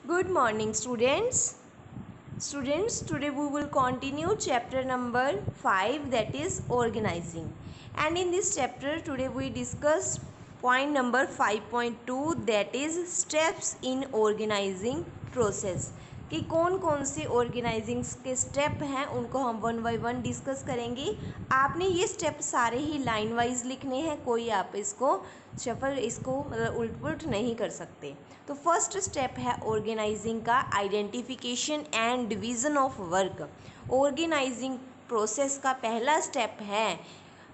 Good morning, students. Today we will continue chapter number 5, that is organizing. And in this chapter, today we discuss point number 5.2, that is steps in organizing process. कि कौन कौन से organising के step हैं उनको हम one by one discuss करेंगे। आपने ये स्टेप सारे ही लाइन वाइज लिखने हैं, कोई आप इसको शफल मतलब उल्ट पुलट नहीं कर सकते। तो फर्स्ट स्टेप है ऑर्गेनाइजिंग का identification and division of work. Organizing process का पहला स्टेप है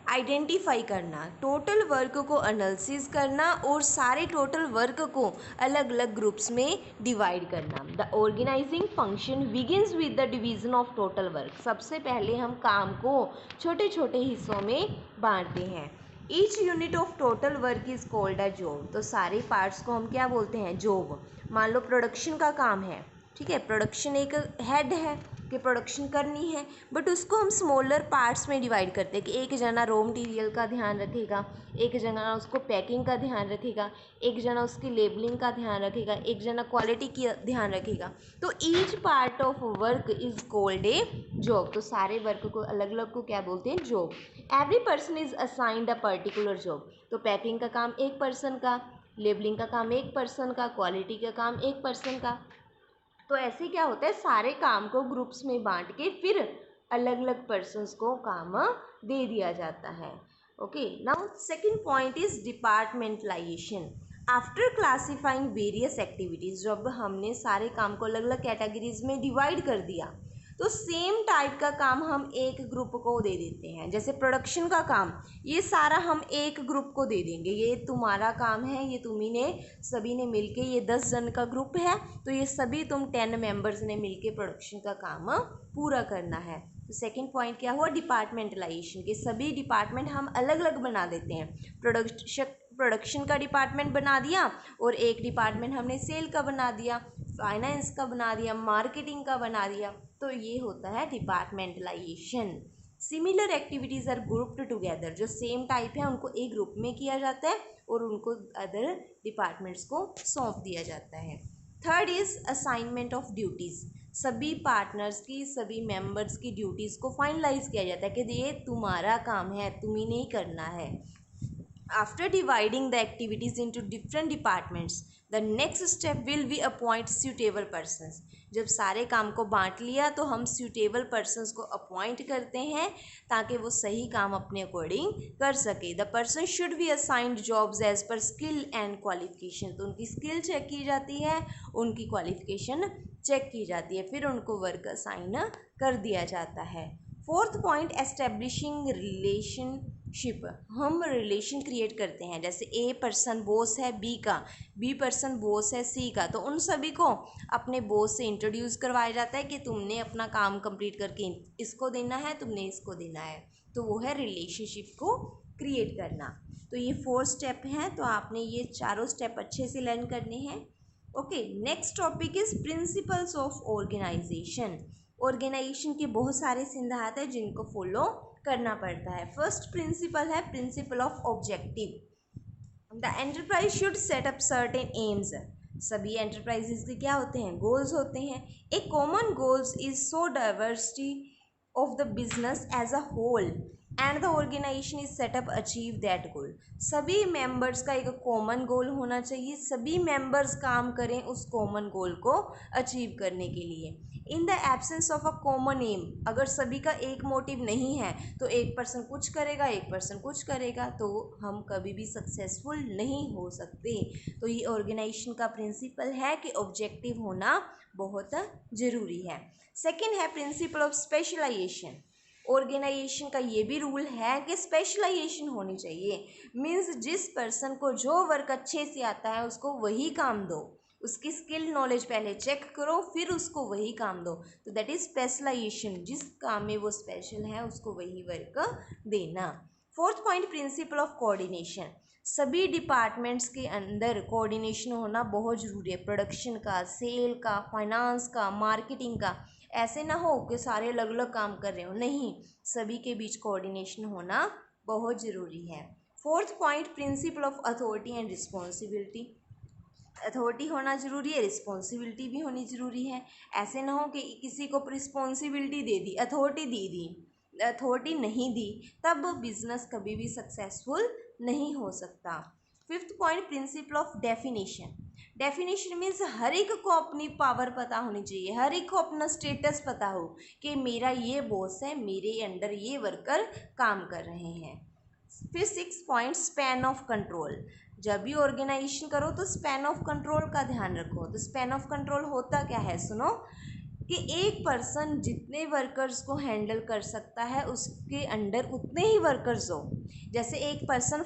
आइडेंटिफाई करना, टोटल वर्क को एनालिसिस करना और सारे टोटल वर्क को अलग अलग ग्रुप्स में डिवाइड करना। The organizing function begins with the division of total work. सबसे पहले हम काम को छोटे छोटे हिस्सों में बांटते हैं। Each unit of total work is called a job. तो सारे पार्ट्स को हम क्या बोलते हैं? जॉब। मान लो प्रोडक्शन का काम है, ठीक है, प्रोडक्शन एक हेड है कि प्रोडक्शन करनी है, बट उसको हम स्मॉलर पार्ट्स में डिवाइड करते हैं कि एक जना रॉ मटेरियल का ध्यान रखेगा, एक जना उसको पैकिंग का ध्यान रखेगा, एक जना उसकी लेबलिंग का ध्यान रखेगा, एक जना क्वालिटी की ध्यान रखेगा। तो each part of work is called a job. तो सारे वर्क को अलग अलग को क्या बोलते हैं? Job. Every person is assigned a particular job. तो पैकिंग का काम एक पर्सन का, लेबलिंग का काम एक पर्सन का, क्वालिटी का काम एक पर्सन का। तो ऐसे क्या होता है, सारे काम को ग्रुप्स में बांट के फिर अलग अलग पर्सन्स को काम दे दिया जाता है। Okay, now second point is departmentalisation. After classifying various activities, जब हमने सारे काम को अलग अलग कैटेगरीज में डिवाइड कर दिया तो सेम टाइप का काम हम एक ग्रुप को दे देते हैं। जैसे प्रोडक्शन का काम, ये सारा हम एक ग्रुप को दे देंगे, ये तुम्हारा काम है, ये तुम्ही ने सभी ने मिलके, ये 10 जन का ग्रुप है तो ये सभी तुम 10 मेंबर्स ने मिलके प्रोडक्शन का काम पूरा करना है। तो सेकंड पॉइंट क्या हुआ? डिपार्टमेंटलाइजेशन के सभी डिपार्टमेंट हम अलग अलग बना देते हैं। प्रोडक्शन का डिपार्टमेंट बना दिया और एक डिपार्टमेंट हमने सेल का बना दिया, फाइनेंस का बना दिया, मार्केटिंग का बना दिया। तो ये होता है departmentalization. Similar activities are grouped together. जो सेम टाइप है उनको एक ग्रुप में किया जाता है और उनको अदर डिपार्टमेंट्स को सौंप दिया जाता है। Third is assignment of duties. सभी पार्टनर्स की, सभी मेंबर्स की ड्यूटीज़ को फाइनलाइज किया जाता है कि ये तुम्हारा काम है, तुम्ही नहीं करना है। After dividing the activities into different departments, the next step will be appoint suitable persons. जब सारे काम को बांट लिया तो हम suitable persons को appoint करते हैं ताकि वो सही काम अपने अकॉर्डिंग कर सके। The person should be assigned jobs as per skill and qualification. तो उनकी स्किल चेक की जाती है, उनकी क्वालिफिकेशन चेक की जाती है, फिर उनको वर्क असाइन कर दिया जाता है। Fourth point, establishing relationship. हम रिलेशन क्रिएट करते हैं। जैसे ए पर्सन बॉस है बी का, बी पर्सन बॉस है सी का, तो उन सभी को अपने बॉस से इंट्रोड्यूस करवाया जाता है कि तुमने अपना काम कंप्लीट करके इसको देना है, तुमने इसको देना है। तो वो है रिलेशनशिप को क्रिएट करना। तो ये 4 स्टेप हैं, तो आपने ये चारों स्टेप अच्छे से लर्न करने हैं। Okay, next topic is principles of organization. Organization के बहुत सारे सिद्धांत हैं जिनको फॉलो करना पड़ता है। फर्स्ट प्रिंसिपल है principle of objective. The enterprise should set up certain aims. सभी एंटरप्राइजेस के क्या होते हैं? गोल्स होते हैं। A common goals is so diversity of the business as a whole and the organization is set up achieve that goal. सभी members का एक कॉमन गोल होना चाहिए, सभी मेंबर्स काम करें उस कॉमन गोल को अचीव करने के लिए। In the absence of a common aim, अगर सभी का एक मोटिव नहीं है तो एक पर्सन कुछ करेगा, एक पर्सन कुछ करेगा, तो हम कभी भी सक्सेसफुल नहीं हो सकते। तो ये ऑर्गेनाइजेशन का प्रिंसिपल है कि ऑब्जेक्टिव होना बहुत ज़रूरी है। सेकेंड है प्रिंसिपल ऑफ स्पेशलाइजेशन। ऑर्गेनाइजेशन का ये भी रूल है कि स्पेशलाइजेशन होनी चाहिए। मीन्स जिस पर्सन को जो वर्क अच्छे से आता है उसको वही काम दो, उसकी स्किल नॉलेज पहले चेक करो, फिर उसको वही काम दो। तो दैट इज स्पेशलाइजेशन। जिस काम में वो स्पेशल है उसको वही वर्क देना। Fourth point, principle of coordination. सभी डिपार्टमेंट्स के अंदर कोऑर्डिनेशन होना बहुत ज़रूरी है। प्रोडक्शन का, सेल का, फाइनेंस का, मार्केटिंग का। ऐसे ना हो कि सारे अलग अलग काम कर रहे हो, नहीं, सभी के बीच कोऑर्डिनेशन होना बहुत ज़रूरी है। Fourth point, principle of authority and responsibility. Authority होना ज़रूरी है, रिस्पॉन्सिबिलिटी भी होनी ज़रूरी है। ऐसे ना हो कि किसी को रिस्पॉन्सिबिलिटी दे दी, अथॉरिटी नहीं दी, तब बिजनेस कभी भी सक्सेसफुल नहीं हो सकता। Fifth point, principle of definition. Definition means हर एक को अपनी पावर पता होनी चाहिए, हर एक को अपना स्टेटस पता हो कि मेरा ये बॉस है, मेरे अंडर ये वर्कर काम कर रहे हैं। फिर six point, span of control. जब भी ऑर्गेनाइजेशन करो तो स्पैन ऑफ कंट्रोल का ध्यान रखो। तो स्पैन ऑफ कंट्रोल होता क्या है, सुनो, कि एक पर्सन जितने वर्कर्स को हैंडल कर सकता है उसके अंडर उतने ही वर्कर्स हो। जैसे एक पर्सन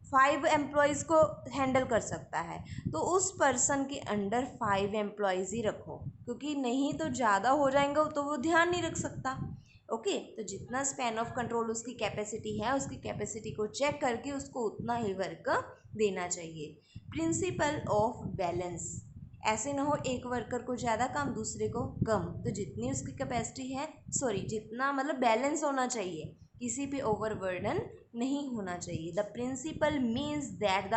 फाइव एम्प्लॉयज़ को हैंडल कर सकता है, तो उस पर्सन के अंडर 5 एम्प्लॉयज़ ही रखो, क्योंकि नहीं तो ज़्यादा हो जाएंगे तो वो ध्यान नहीं रख सकता। ओके, तो जितना स्पैन ऑफ कंट्रोल उसकी कैपेसिटी है, उसकी कैपेसिटी को चेक करके उसको उतना ही वर्क देना चाहिए। Principle of balance. ऐसे ना हो एक वर्कर को ज़्यादा काम, दूसरे को कम, तो जितनी उसकी कैपेसिटी है, जितना मतलब बैलेंस होना चाहिए, किसी पे ओवरबर्डन नहीं होना चाहिए। The principle means that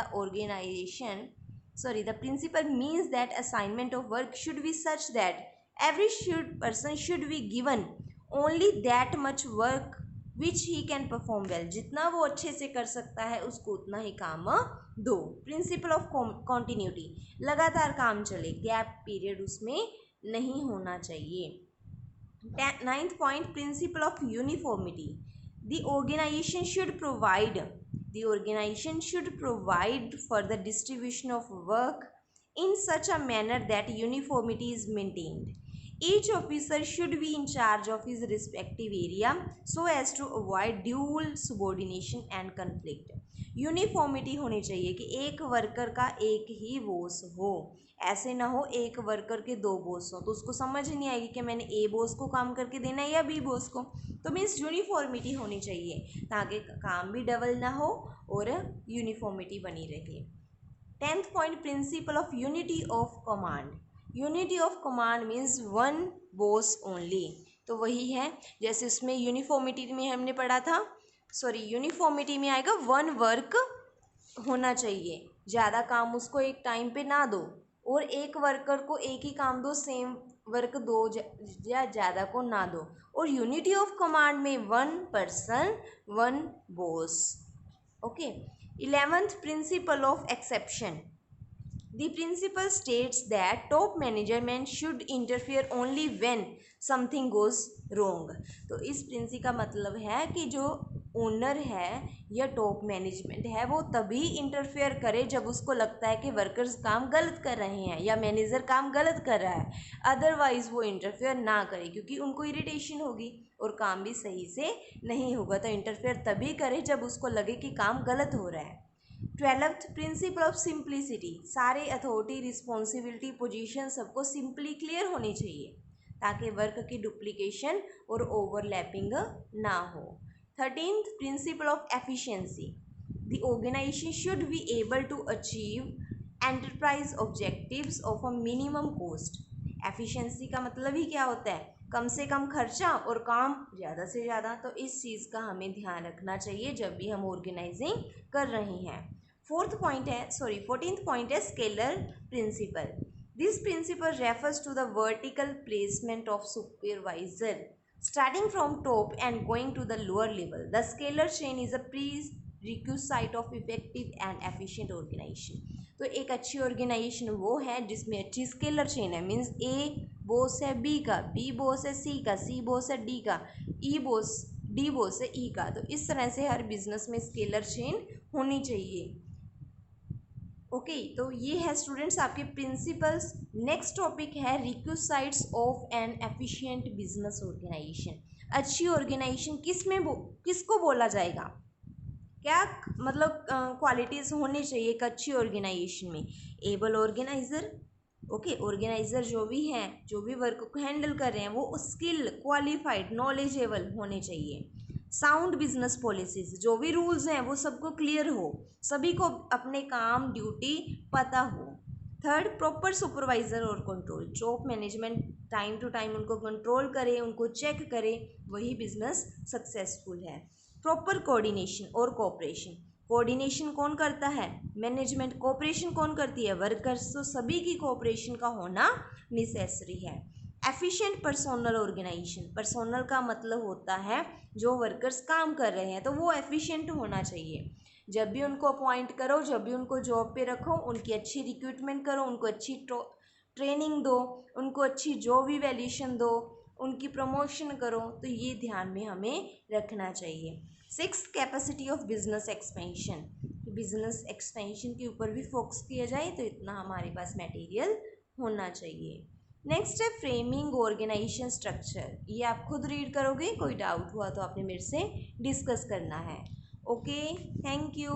the principle means that assignment of work should be such that every person should be given only that much work which he can perform well। जितना वो अच्छे से कर सकता है उसको उतना ही काम दो। प्रिंसिपल ऑफ कॉन्टिन्यूटी, लगातार काम चले, गैप पीरियड उसमें नहीं होना चाहिए। Ninth point, principle of uniformity. The organization should provide for the distribution of work in such a manner that uniformity is maintained. Each officer should be in charge of his respective area so as to avoid dual subordination and conflict. Uniformity होनी चाहिए कि एक worker का एक ही boss हो। ऐसे ना हो एक वर्कर के 2 बॉस हो, तो उसको समझ ही नहीं आएगी कि मैंने ए बॉस को काम करके देना है या बी बॉस को। तो मीन्स यूनिफॉर्मिटी होनी चाहिए ताकि काम भी डबल ना हो और यूनिफॉर्मिटी बनी रहे। 10th point, principle of unity of command. Unity of command means one boss only. तो वही है जैसे उसमें यूनिफॉर्मिटी में हमने पढ़ा था, यूनिफॉर्मिटी में आएगा वन वर्क होना चाहिए, ज़्यादा काम उसको एक टाइम पे ना दो, और एक वर्कर को एक ही काम दो, सेम वर्क दो या ज़्यादा को ना दो। और यूनिटी ऑफ कमांड में one person one boss. Okay. 11th, principle of exception. The principle states that top management should interfere only when something goes wrong। तो इस प्रिंसिपल का मतलब है कि जो ओनर है या टॉप मैनेजमेंट है वो तभी इंटरफेयर करे जब उसको लगता है कि वर्कर्स काम गलत कर रहे हैं या मैनेजर काम गलत कर रहा है। अदरवाइज़ वो इंटरफेयर ना करे, क्योंकि उनको इरिटेशन होगी और काम भी सही से नहीं होगा। तो इंटरफेयर तभी करे जब उसको लगे कि काम गलत हो रहा है। 12th, principle of simplicity. सारे अथॉरिटी, रिस्पॉन्सिबिलिटी, पोजीशन सबको सिंपली क्लियर होनी चाहिए ताकि वर्क की डुप्लीकेशन और ओवरलैपिंग ना हो। 13th, principle of efficiency. The organization should be able to achieve enterprise objectives of a minimum cost. Efficiency का मतलब ही क्या होता है, कम से कम खर्चा और काम ज़्यादा से ज़्यादा। तो इस चीज़ का हमें ध्यान रखना चाहिए जब भी हम ऑर्गेनाइजिंग कर रहे हैं। 14th पॉइंट है scalar principle. This principle refers to the vertical placement of supervisor starting from top and going to the lower level. The scalar chain is a prerequisite of effective and efficient organization। तो एक अच्छी organisation वो है जिसमें अच्छी scalar chain है। Means ए boss है B का, बी बॉस है सी का, सी बॉस है डी का, डी बॉस है ई का। तो इस तरह से हर बिजनेस में स्केलर चेन होनी चाहिए। ओके, तो ये है स्टूडेंट्स आपके प्रिंसिपल्स। नेक्स्ट टॉपिक है requisites of an efficient business organization. अच्छी ऑर्गेनाइजेशन किसको बोला जाएगा, क्या मतलब क्वालिटीज़ होनी चाहिए एक अच्छी ऑर्गेनाइजेशन में। Able organiser. ओके, ऑर्गेनाइजर जो भी हैं, जो भी वर्क को हैंडल कर रहे हैं वो स्किल, क्वालिफाइड, नॉलेजेबल होने चाहिए। साउंड बिजनेस पॉलिसीज, जो भी रूल्स हैं वो सबको क्लियर हो, सभी को अपने काम ड्यूटी पता हो। थर्ड, प्रॉपर सुपरवाइजर और control. Top management time to time उनको कंट्रोल करे, उनको चेक करे, वही बिजनेस सक्सेसफुल है। प्रॉपर कोऑर्डिनेशन और कोऑपरेशन। कोऑर्डिनेशन कौन करता है? मैनेजमेंट। कोऑपरेशन कौन करती है? वर्कर्स। तो सभी की कोऑपरेशन का होना नेसेसरी है। Efficient personnel organisation. पर्सोनल का मतलब होता है जो वर्कर्स काम कर रहे हैं, तो वो एफिशिएंट होना चाहिए। जब भी उनको अपॉइंट करो, जब भी उनको जॉब पे रखो, उनकी अच्छी रिक्रूटमेंट करो, उनको अच्छी ट्रेनिंग दो, उनको अच्छी जॉब इवैल्यूएशन दो, उनकी प्रमोशन करो, तो ये ध्यान में हमें रखना चाहिए। 6 capacity of business expansion. Business expansion के ऊपर भी फोकस किया जाए तो इतना हमारे पास मटेरियल होना चाहिए। नेक्स्ट है फ्रेमिंग ऑर्गेनाइजेशन स्ट्रक्चर। ये आप खुद रीड करोगे, कोई डाउट हुआ तो आपने मेरे से डिस्कस करना है। Okay, thank you.